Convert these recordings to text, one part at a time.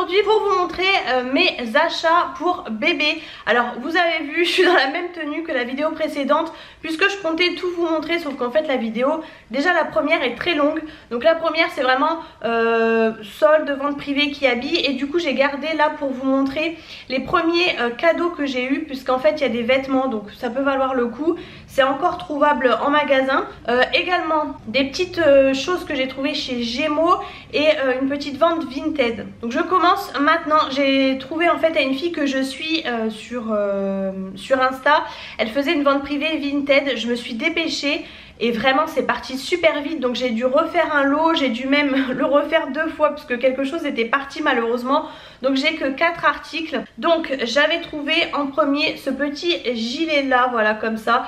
aujourd'hui pour vous montrer mes achats pour bébé. Alors vous avez vu, je suis dans la même tenue que la vidéo précédente puisque je comptais tout vous montrer, sauf qu'en fait la vidéo, déjà la première est très longue. Donc la première c'est vraiment solde, vente privée, Kiabi, et du coup j'ai gardé là pour vous montrer les premiers cadeaux que j'ai eu, puisqu'en fait il y a des vêtements donc ça peut valoir le coup. C'est encore trouvable en magasin. Également des petites choses que j'ai trouvées chez Gémeaux et une petite vente Vinted. Donc je commence maintenant. J'ai trouvé en fait à une fille que je suis sur Insta. Elle faisait une vente privée Vinted. Je me suis dépêchée et vraiment c'est parti super vite, donc j'ai dû refaire un lot, j'ai dû même le refaire 2 fois parce que quelque chose était parti malheureusement. Donc j'ai que 4 articles. Donc j'avais trouvé en premier ce petit gilet là, voilà comme ça.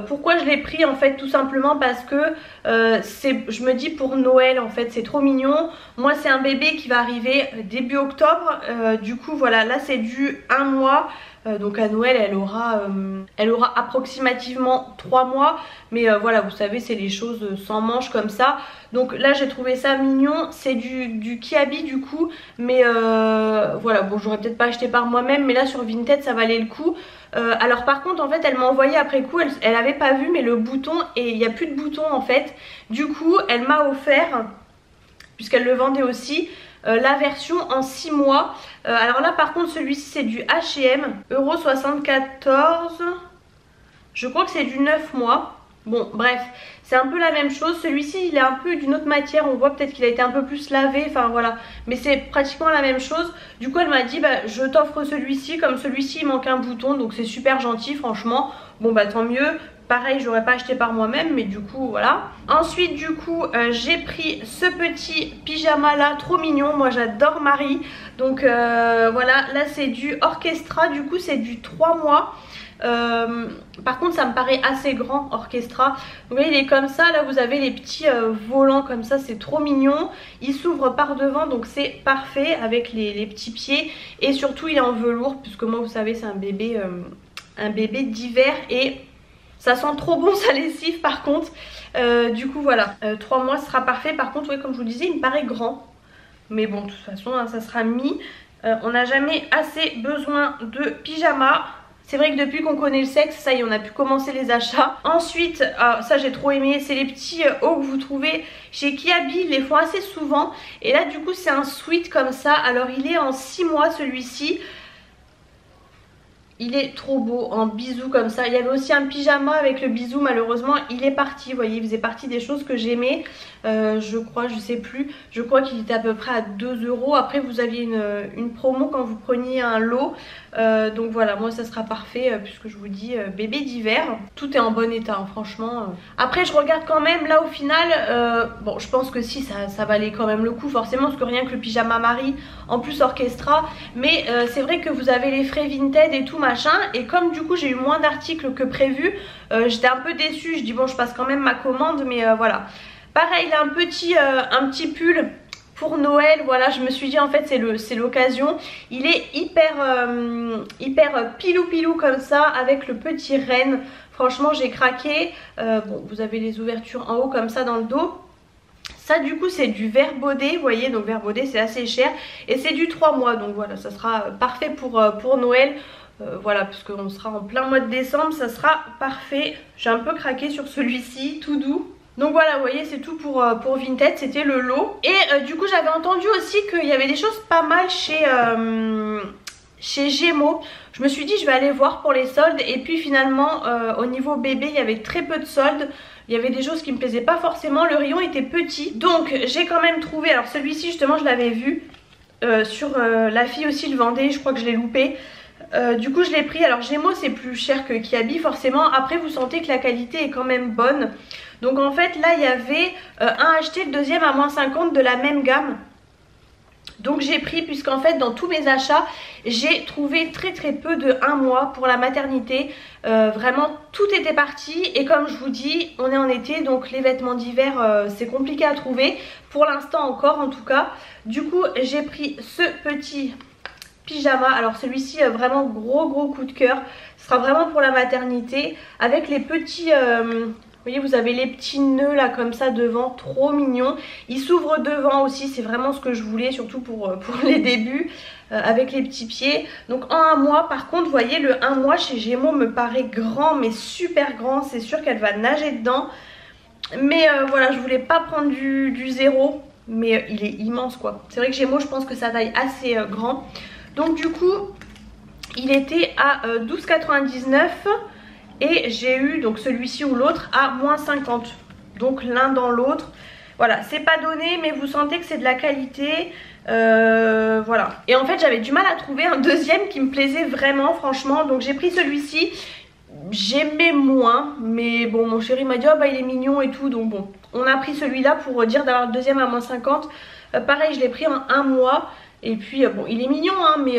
Pourquoi je l'ai pris en fait? Tout simplement parce que je me dis pour Noël en fait c'est trop mignon. Moi c'est un bébé qui va arriver début octobre, du coup voilà, là c'est du 1 mois. Donc à Noël elle aura approximativement 3 mois. Mais voilà, vous savez c'est les choses sans manches comme ça. Donc là j'ai trouvé ça mignon. C'est du Kiabi du coup. Mais voilà, bon j'aurais peut-être pas acheté par moi-même, mais là sur Vinted ça valait le coup. Alors par contre en fait elle m'a envoyé après coup, elle avait pas vu mais le bouton, et il n'y a plus de bouton en fait. Du coup elle m'a offert, puisqu'elle le vendait aussi, la version en 6 mois. Alors là par contre celui-ci c'est du H&M, €74. Je crois que c'est du 9 mois. Bon bref, c'est un peu la même chose. Celui-ci il est un peu d'une autre matière, on voit peut-être qu'il a été un peu plus lavé, enfin voilà. Mais c'est pratiquement la même chose. Du coup elle m'a dit bah je t'offre celui-ci, comme celui-ci il manque un bouton, donc c'est super gentil franchement. Bon bah tant mieux. Pareil, j'aurais pas acheté par moi-même, mais du coup voilà. Ensuite du coup j'ai pris ce petit pyjama là, trop mignon. Moi j'adore Marie. Donc voilà, là c'est du Orchestra, du coup c'est du 3 mois. Par contre ça me paraît assez grand Orchestra. Vous voyez il est comme ça, là vous avez les petits volants comme ça, c'est trop mignon. Il s'ouvre par devant donc c'est parfait avec les petits pieds. Et surtout il est en velours, puisque moi vous savez c'est un bébé d'hiver et ça sent trop bon sa lessive par contre. Du coup voilà, 3 mois sera parfait. Par contre oui, comme je vous disais il me paraît grand. Mais bon de toute façon hein, ça sera mis. On n'a jamais assez besoin de pyjama. C'est vrai que depuis qu'on connaît le sexe, ça y est, on a pu commencer les achats. Ensuite, ça j'ai trop aimé, c'est les petits hauts que vous trouvez chez Kiabi. Ils les font assez souvent. Et là du coup c'est un sweat comme ça. Alors il est en 6 mois celui-ci. Il est trop beau en bisou comme ça. Il y avait aussi un pyjama avec le bisou, malheureusement il est parti. Vous voyez, il faisait partie des choses que j'aimais. Je crois, je sais plus. Je crois qu'il était à peu près à 2 €. Après vous aviez une promo quand vous preniez un lot. Donc voilà, moi ça sera parfait puisque je vous dis bébé d'hiver. Tout est en bon état hein, franchement. Après je regarde quand même là au final. Bon je pense que si ça valait quand même le coup forcément, parce que rien que le pyjama Marie, en plus Orchestra. Mais c'est vrai que vous avez les frais Vinted et tout machin. Et comme du coup j'ai eu moins d'articles que prévu, j'étais un peu déçue. Je dis bon je passe quand même ma commande, mais voilà. Pareil là un petit pull pour Noël, voilà, je me suis dit en fait c'est l'occasion. Il est hyper pilou comme ça avec le petit renne. Franchement j'ai craqué. Bon vous avez les ouvertures en haut comme ça dans le dos. Ça du coup c'est du vert baudé, vous voyez, donc vert baudé c'est assez cher. Et c'est du 3 mois, donc voilà ça sera parfait pour Noël. Voilà, puisqu'on sera en plein mois de décembre, ça sera parfait. J'ai un peu craqué sur celui-ci, tout doux. Donc voilà, vous voyez, c'est tout pour Vinted, c'était le lot. Et du coup, j'avais entendu aussi qu'il y avait des choses pas mal chez Gémeaux. Je me suis dit, je vais aller voir pour les soldes. Et puis finalement, au niveau bébé, il y avait très peu de soldes. Il y avait des choses qui me plaisaient pas forcément. Le rayon était petit. Donc j'ai quand même trouvé, alors celui-ci justement, je l'avais vu sur la fille aussi le vendait. Je crois que je l'ai loupé. Du coup je l'ai pris. Alors Gémeaux c'est plus cher que Kiabi forcément. Après vous sentez que la qualité est quand même bonne. Donc en fait là il y avait un acheté, le deuxième à -50 de la même gamme. Donc j'ai pris, puisqu'en fait dans tous mes achats j'ai trouvé très peu de 1 mois pour la maternité. Vraiment tout était parti. Et comme je vous dis on est en été, donc les vêtements d'hiver c'est compliqué à trouver. Pour l'instant encore en tout cas. Du coup j'ai pris ce petit pyjama. Alors celui-ci vraiment gros coup de cœur. Ce sera vraiment pour la maternité. Avec les petits... vous voyez, vous avez les petits nœuds là comme ça devant, trop mignon. Il s'ouvre devant aussi, c'est vraiment ce que je voulais, surtout pour les débuts, avec les petits pieds. Donc en 1 mois, par contre, vous voyez, le 1 mois chez Gémeaux me paraît grand, mais super grand. C'est sûr qu'elle va nager dedans. Mais voilà, je voulais pas prendre du 0, mais il est immense quoi. C'est vrai que Gémeaux, je pense que sa taille assez grand. Donc du coup, il était à 12,99 et j'ai eu donc celui-ci ou l'autre à moins 50. Donc l'un dans l'autre. Voilà, c'est pas donné, mais vous sentez que c'est de la qualité. Voilà. Et en fait, j'avais du mal à trouver un deuxième qui me plaisait vraiment, franchement. Donc j'ai pris celui-ci. J'aimais moins, mais bon, mon chéri m'a dit oh bah il est mignon et tout, donc bon, on a pris celui-là pour dire d'avoir le deuxième à moins 50. Pareil, je l'ai pris en 1 mois et puis bon, il est mignon hein, mais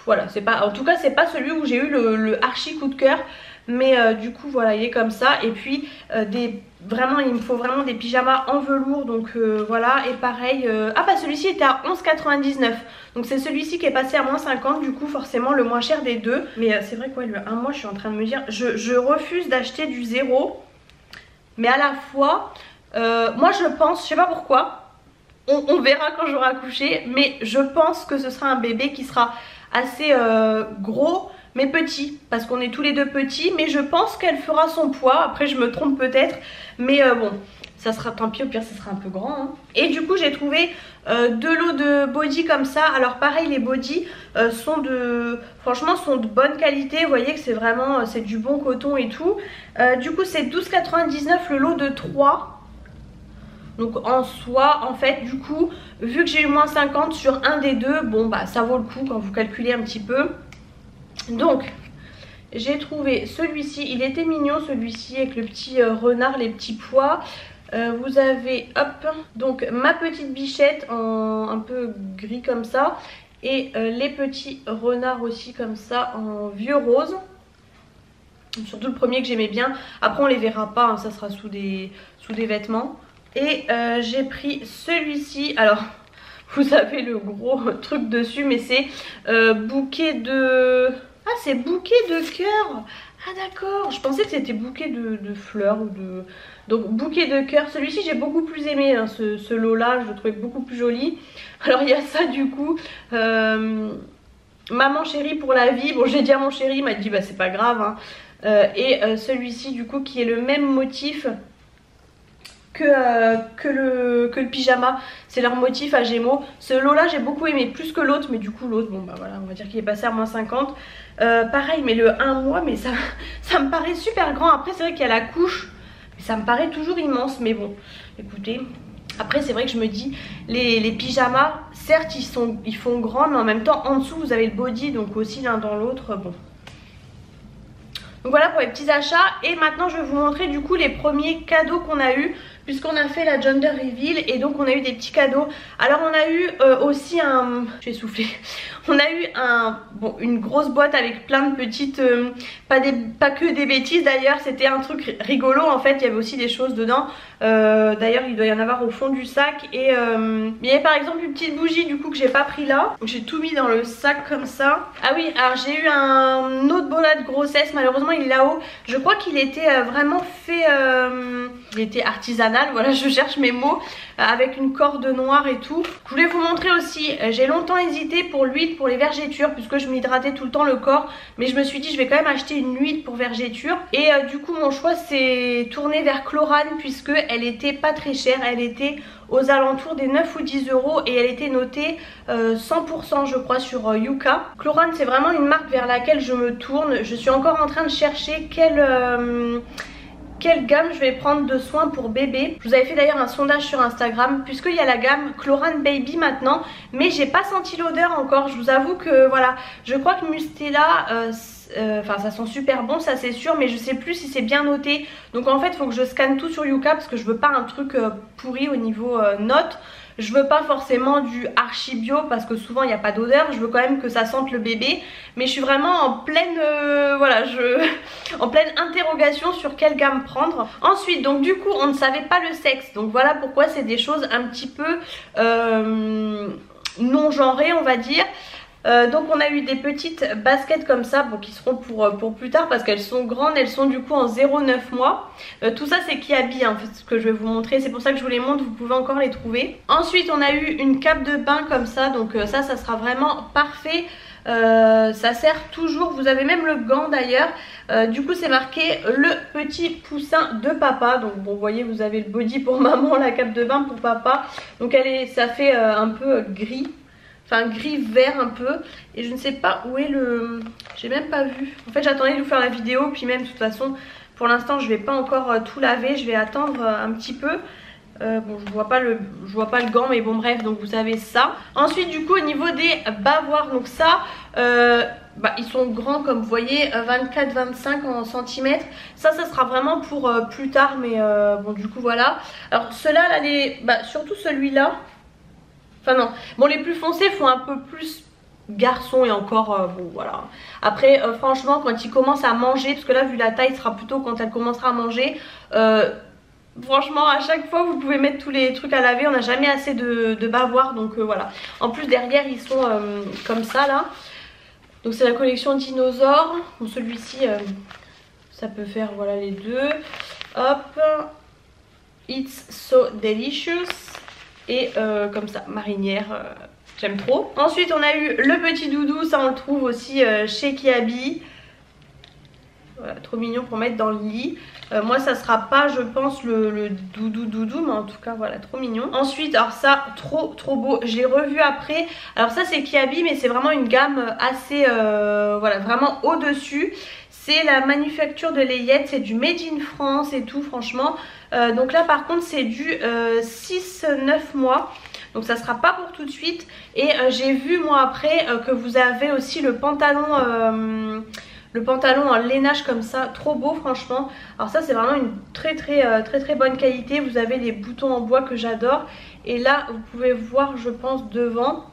voilà, c'est pas, en tout cas c'est pas celui où j'ai eu le archi coup de cœur, mais du coup voilà, il est comme ça. Et puis vraiment, il me faut vraiment des pyjamas en velours, donc voilà. Et pareil, ah bah celui-ci était à 11,99, donc c'est celui-ci qui est passé à moins 50, du coup forcément le moins cher des deux. Mais c'est vrai que ouais, le 1 mois, je suis en train de me dire, je refuse d'acheter du 0, mais à la fois, moi je pense, je sais pas pourquoi, on verra quand j'aurai accouché, mais je pense que ce sera un bébé qui sera assez gros mais petit, parce qu'on est tous les deux petits, mais je pense qu'elle fera son poids. Après je me trompe peut-être, mais bon, ça sera, tant pis, au pire ça sera un peu grand hein. Et du coup j'ai trouvé 2 lots de body comme ça. Alors pareil, les body franchement sont de bonne qualité, vous voyez que c'est vraiment, c'est du bon coton et tout. Du coup c'est 12,99 le lot de 3. Donc en soi, en fait, du coup, vu que j'ai eu moins 50 sur un des deux, bon bah ça vaut le coup quand vous calculez un petit peu. Donc j'ai trouvé celui-ci, il était mignon celui-ci avec le petit renard, les petits pois. Vous avez, hop, donc ma petite bichette en un peu gris comme ça. Et les petits renards aussi comme ça en vieux rose. Surtout le premier que j'aimais bien. Après on les verra pas, hein, ça sera sous des vêtements. Et j'ai pris celui-ci, alors vous avez le gros truc dessus, mais c'est bouquet de... Ah, c'est bouquet de cœur. Ah d'accord, je pensais que c'était bouquet de fleurs ou de... Donc bouquet de cœur, celui-ci j'ai beaucoup plus aimé hein, ce lot là, je le trouvais beaucoup plus joli. Alors il y a ça du coup, maman chérie pour la vie, bon j'ai dit à mon chéri, il m'a dit bah c'est pas grave hein. Et celui-ci du coup qui est le même motif que le pyjama, c'est leur motif à Gémeaux. Ce lot là j'ai beaucoup aimé, plus que l'autre, mais du coup l'autre, bon bah voilà, on va dire qu'il est passé à moins 50. Pareil, mais le 1 mois, mais ça me paraît super grand. Après c'est vrai qu'il y a la couche, mais ça me paraît toujours immense, mais bon, écoutez. Après c'est vrai que je me dis, les pyjamas, certes ils font grand, mais en même temps en dessous vous avez le body, donc aussi l'un dans l'autre, bon. Donc voilà pour les petits achats. Et maintenant je vais vous montrer du coup les premiers cadeaux qu'on a eu, puisqu'on a fait la gender reveal et donc on a eu des petits cadeaux. Alors on a eu aussi un... Je vais souffler. On a eu une grosse boîte avec plein de petites... pas que des bêtises d'ailleurs, c'était un truc rigolo en fait, il y avait aussi des choses dedans. D'ailleurs il doit y en avoir au fond du sac. Et il y avait par exemple une petite bougie du coup que j'ai pas pris là. J'ai tout mis dans le sac comme ça. Ah oui, alors j'ai eu un autre bonnet de grossesse, malheureusement il est là-haut. Je crois qu'il était vraiment fait... il était artisanal, voilà, je cherche mes mots, avec une corde noire et tout. Je voulais vous montrer aussi, j'ai longtemps hésité pour l'huile pour les vergetures, puisque je m'hydratais tout le temps le corps, mais je me suis dit je vais quand même acheter une huile pour vergetures. Et du coup mon choix s'est tourné vers Chlorane, puisque elle était pas très chère, elle était aux alentours des 9 ou 10 euros et elle était notée 100% je crois sur Yuka. Chlorane c'est vraiment une marque vers laquelle je me tourne. Je suis encore en train de chercher quelle gamme je vais prendre de soins pour bébé. Je vous avais fait d'ailleurs un sondage sur Instagram, puisqu'il y a la gamme Chlorane Baby maintenant, mais j'ai pas senti l'odeur encore. Je vous avoue que voilà, je crois que Mustela, enfin ça sent super bon, ça c'est sûr, mais je sais plus si c'est bien noté. Donc en fait il faut que je scanne tout sur Yuka, parce que je veux pas un truc pourri au niveau notes. Je veux pas forcément du archi bio parce que souvent il n'y a pas d'odeur. Je veux quand même que ça sente le bébé. Mais je suis vraiment en pleine en pleine interrogation sur quelle gamme prendre. Ensuite donc du coup on ne savait pas le sexe. Donc voilà pourquoi c'est des choses un petit peu non genrées on va dire. Donc on a eu des petites baskets comme ça, bon, qui seront pour plus tard parce qu'elles sont grandes, elles sont du coup en 0,9 mois. Tout ça c'est Kiabi en fait, ce que je vais vous montrer, c'est pour ça que je vous les montre, vous pouvez encore les trouver. Ensuite on a eu une cape de bain comme ça, donc ça sera vraiment parfait. Ça sert toujours, vous avez même le gant d'ailleurs. Du coup c'est marqué le petit poussin de papa. Donc bon, vous voyez, vous avez le body pour maman, la cape de bain pour papa. Donc ça fait un peu gris, enfin gris vert un peu. Et je ne sais pas où est le... J'ai même pas vu. En fait j'attendais de vous faire la vidéo, puis même de toute façon pour l'instant je vais pas encore tout laver, je vais attendre un petit peu. Bon, je vois pas le gant, mais bon bref, donc vous avez ça. Ensuite du coup au niveau des bavoirs, donc ça ils sont grands comme vous voyez, 24-25 en centimètres. Ça sera vraiment pour plus tard, mais bon du coup voilà. Alors ceux-là là, surtout celui-là, enfin non, bon les plus foncés font un peu plus garçon et encore bon voilà. Après franchement quand il commence à manger, parce que là vu la taille sera plutôt quand elle commencera à manger, franchement à chaque fois vous pouvez mettre tous les trucs à laver, on n'a jamais assez de bavoirs, donc voilà. En plus derrière ils sont comme ça là, donc c'est la collection dinosaures. Bon, celui-ci ça peut faire voilà les deux, hop, it's so delicious, et comme ça marinière, j'aime trop. Ensuite on a eu le petit doudou, ça on le trouve aussi chez Kiabi. Voilà, trop mignon pour mettre dans le lit. Moi ça sera pas je pense le doudou, mais en tout cas voilà, trop mignon. Ensuite alors ça trop beau, j'ai revu après. Alors ça c'est Kiabi, mais c'est vraiment une gamme assez voilà, vraiment au dessus. C'est la manufacture de Layette, c'est du made in France et tout franchement. Donc là par contre c'est du 6-9 mois. Donc ça sera pas pour tout de suite. Et j'ai vu moi après que vous avez aussi le pantalon en lainage comme ça, trop beau franchement. Alors ça c'est vraiment une très bonne qualité. Vous avez les boutons en bois que j'adore. Et là vous pouvez voir je pense devant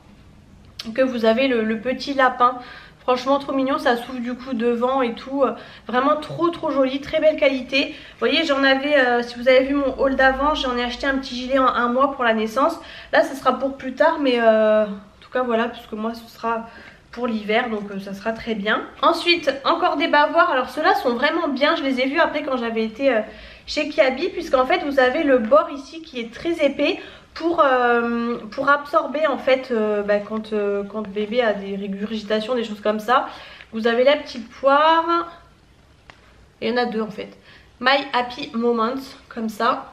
que vous avez le petit lapin. Franchement trop mignon, ça s'ouvre du coup devant et tout. Vraiment trop joli, très belle qualité. Vous voyez j'en avais, si vous avez vu mon haul d'avant, j'en ai acheté un petit gilet en 1 mois pour la naissance. Là ça sera pour plus tard, mais en tout cas voilà, puisque moi ce sera pour l'hiver, donc ça sera très bien. Ensuite encore des bavoirs, alors ceux-là sont vraiment bien, je les ai vus après quand j'avais été chez Kiabi, puisqu'en fait vous avez le bord ici qui est très épais pour absorber en fait quand bébé a des régurgitations, des choses comme ça. Vous avez la petite poire, il y en a deux en fait, My Happy Moments comme ça.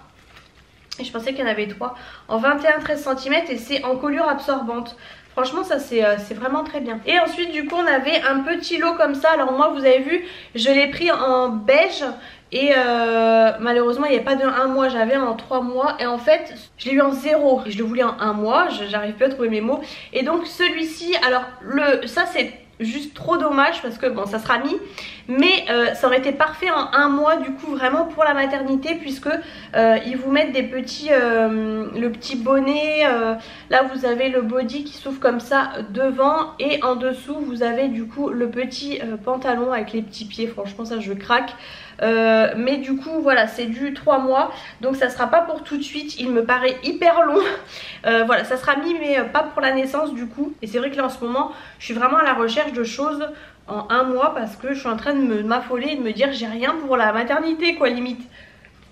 Et je pensais qu'il y en avait 3 en 21-13 cm et c'est en colure absorbante. Franchement ça c'est vraiment très bien. Et ensuite du coup on avait un petit lot comme ça. Alors moi vous avez vu je l'ai pris en beige. Et malheureusement il n'y avait pas de 1 mois, j'avais en 3 mois. Et en fait je l'ai eu en 0. Je le voulais en 1 mois, j'arrive plus à trouver mes mots. Et donc celui-ci, alors ça c'est juste trop dommage parce que bon ça sera mis, mais ça aurait été parfait en 1 mois du coup vraiment pour la maternité, puisque ils vous mettent des petits le petit bonnet, là vous avez le body qui s'ouvre comme ça devant, et en dessous vous avez du coup le petit pantalon avec les petits pieds. Franchement ça je craque. Mais du coup voilà, c'est du 3 mois, donc ça sera pas pour tout de suite, il me paraît hyper long. Voilà, ça sera mis mais pas pour la naissance du coup. Et c'est vrai que là en ce moment je suis vraiment à la recherche de choses en 1 mois, parce que je suis en train de m'affoler et de me dire j'ai rien pour la maternité quoi, limite.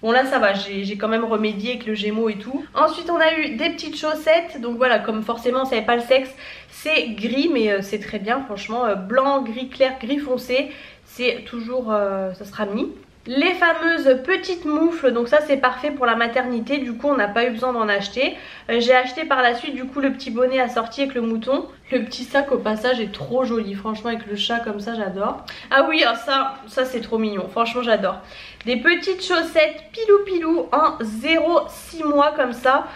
Bon là ça va, j'ai quand même remédié avec le Gémeaux et tout. Ensuite on a eu des petites chaussettes, donc voilà, comme forcément ça n'est pas le sexe, c'est gris, mais c'est très bien franchement, blanc, gris clair, gris foncé, c'est toujours, ça sera mis. Les fameuses petites moufles, donc ça c'est parfait pour la maternité, du coup on n'a pas eu besoin d'en acheter. J'ai acheté par la suite du coup le petit bonnet assorti avec le mouton. Le petit sac au passage est trop joli, franchement avec le chat comme ça j'adore. Ah oui, ça c'est trop mignon, franchement j'adore. Des petites chaussettes pilou en 0,6 mois comme ça,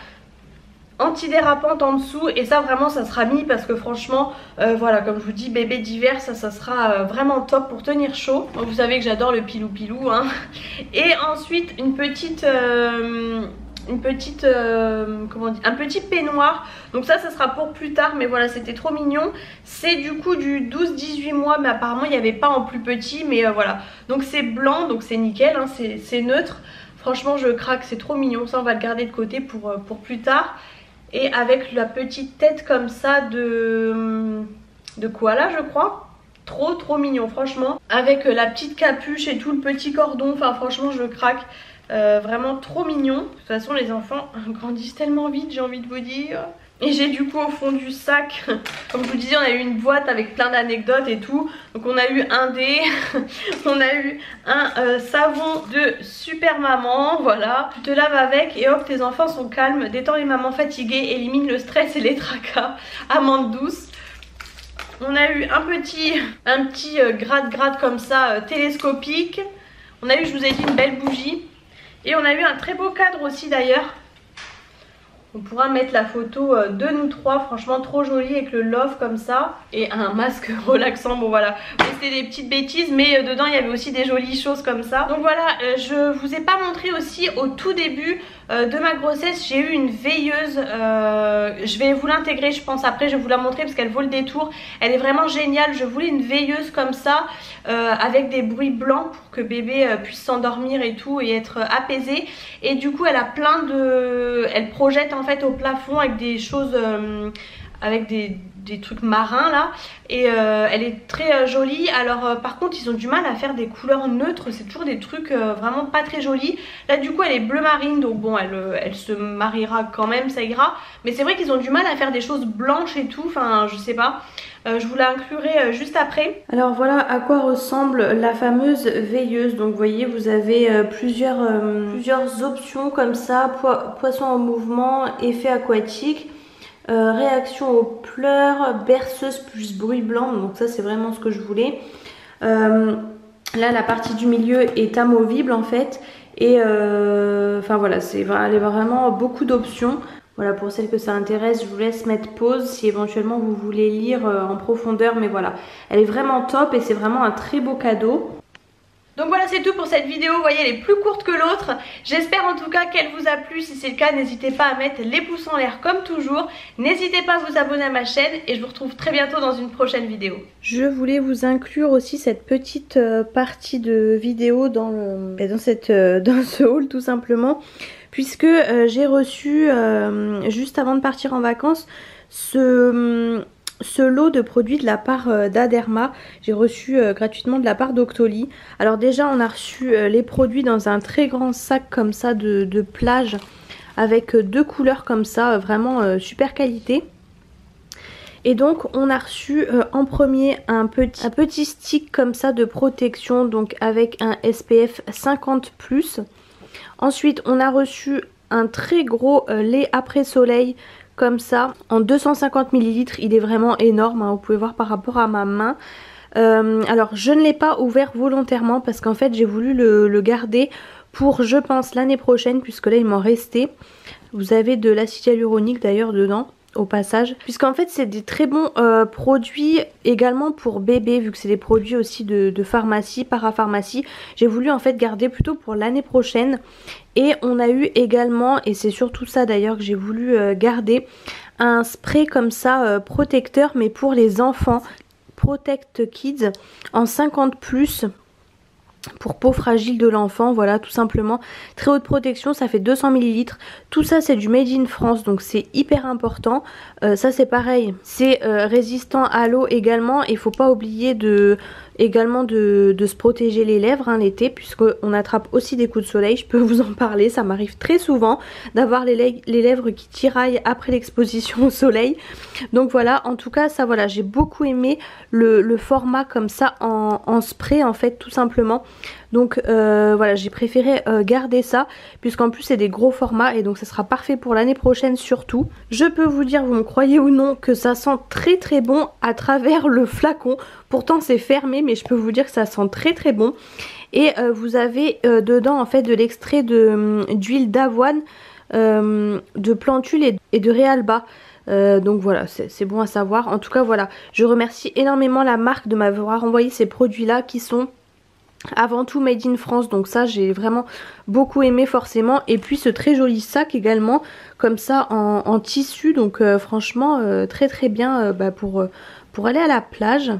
antidérapante en dessous, et ça vraiment ça sera mis parce que franchement voilà, comme je vous dis, bébé d'hiver ça sera vraiment top pour tenir chaud. Donc, vous savez que j'adore le pilou hein. Et ensuite une petite comment dire, un petit peignoir, donc ça sera pour plus tard, mais voilà c'était trop mignon. C'est du coup du 12-18 mois, mais apparemment il n'y avait pas en plus petit, mais voilà, donc c'est blanc, donc c'est nickel hein, c'est neutre. Franchement je craque, c'est trop mignon, ça on va le garder de côté pour plus tard. Et avec la petite tête comme ça de de koala je crois. Trop mignon franchement. Avec la petite capuche et tout, le petit cordon, enfin franchement je craque. Vraiment trop mignon. De toute façon les enfants grandissent tellement vite, j'ai envie de vous dire. Et j'ai du coup au fond du sac, comme je vous disais, on a eu une boîte avec plein d'anecdotes et tout. Donc on a eu un dé, on a eu un savon de super maman, voilà. Tu te laves avec et hop, tes enfants sont calmes, détend les mamans fatiguées, élimine le stress et les tracas, amande douce. On a eu un petit gratte-gratte comme ça, télescopique. On a eu, je vous ai dit, une belle bougie. Et on a eu un très beau cadre aussi d'ailleurs. On pourra mettre la photo de nous trois, franchement trop jolie avec le love comme ça. Et un masque relaxant, bon voilà. C'était des petites bêtises mais dedans il y avait aussi des jolies choses comme ça. Donc voilà, je vous ai pas montré aussi au tout début de ma grossesse, j'ai eu une veilleuse. Je vais vous l'intégrer je pense après, je vais vous la montrer parce qu'elle vaut le détour. Elle est vraiment géniale, je voulais une veilleuse comme ça avec des bruits blancs pour que bébé puisse s'endormir et tout et être apaisé. Et du coup elle a plein de... Elle projette en fait au plafond avec des choses... avec des trucs marins là. Et elle est très jolie. Alors par contre ils ont du mal à faire des couleurs neutres. C'est toujours des trucs vraiment pas très jolis. Là du coup elle est bleu marine. Donc bon elle se mariera quand même, ça ira. Mais c'est vrai qu'ils ont du mal à faire des choses blanches et tout. Enfin je sais pas. Je vous l'inclurai juste après. Alors voilà à quoi ressemble la fameuse veilleuse. Donc vous voyez vous avez plusieurs options comme ça. Poisson en mouvement, effet aquatique. Réaction aux pleurs, berceuse plus bruit blanc, donc ça c'est vraiment ce que je voulais. Là la partie du milieu est amovible en fait et enfin voilà, elle est vraiment beaucoup d'options. Voilà, pour celles que ça intéresse, je vous laisse mettre pause si éventuellement vous voulez lire en profondeur, mais voilà, elle est vraiment top et c'est vraiment un très beau cadeau. Donc voilà c'est tout pour cette vidéo, vous voyez elle est plus courte que l'autre. J'espère en tout cas qu'elle vous a plu, si c'est le cas n'hésitez pas à mettre les pouces en l'air comme toujours. N'hésitez pas à vous abonner à ma chaîne et je vous retrouve très bientôt dans une prochaine vidéo. Je voulais vous inclure aussi cette petite partie de vidéo dans ce haul tout simplement. Puisque j'ai reçu juste avant de partir en vacances ce lot de produits de la part d'Aderma. J'ai reçu gratuitement de la part d'Octoly. Alors déjà on a reçu les produits dans un très grand sac comme ça de plage avec deux couleurs comme ça, vraiment super qualité. Et donc on a reçu en premier un petit stick comme ça de protection, donc avec un SPF 50+. Ensuite on a reçu un très gros lait après soleil comme ça en 250 ml. Il est vraiment énorme, hein, vous pouvez voir par rapport à ma main. Alors je ne l'ai pas ouvert volontairement parce qu'en fait j'ai voulu le garder pour je pense l'année prochaine, puisque là il m'en restait. Vous avez de l'acide hyaluronique d'ailleurs dedans au passage, puisqu'en fait c'est des très bons produits également pour bébé, vu que c'est des produits aussi de pharmacie, parapharmacie. J'ai voulu en fait garder plutôt pour l'année prochaine. Et on a eu également, et c'est surtout ça d'ailleurs que j'ai voulu garder, un spray comme ça protecteur mais pour les enfants, Protect Kids en 50+. Pour peau fragile de l'enfant, voilà tout simplement. Très haute protection, ça fait 200 ml. Tout ça c'est du made in France, donc c'est hyper important. Ça c'est pareil, c'est résistant à l'eau également. Il faut pas oublier également de se protéger les lèvres hein, l'été, puisqu'on attrape aussi des coups de soleil. Je peux vous en parler, ça m'arrive très souvent d'avoir les lèvres qui tiraillent après l'exposition au soleil. Donc voilà, en tout cas ça voilà, j'ai beaucoup aimé le format comme ça en spray en fait tout simplement. Donc voilà, j'ai préféré garder ça, puisqu'en plus c'est des gros formats et donc ça sera parfait pour l'année prochaine surtout. Je peux vous dire, vous me croyez ou non, que ça sent très très bon à travers le flacon. Pourtant c'est fermé, mais je peux vous dire que ça sent très très bon. Et vous avez dedans en fait de l'extrait d'huile d'avoine, de plantule et de réalba. Donc voilà, c'est bon à savoir. En tout cas voilà, je remercie énormément la marque de m'avoir envoyé ces produits là qui sont avant tout made in France, donc ça j'ai vraiment beaucoup aimé forcément. Et puis ce très joli sac également comme ça en tissu, donc franchement très très bien pour aller à la plage.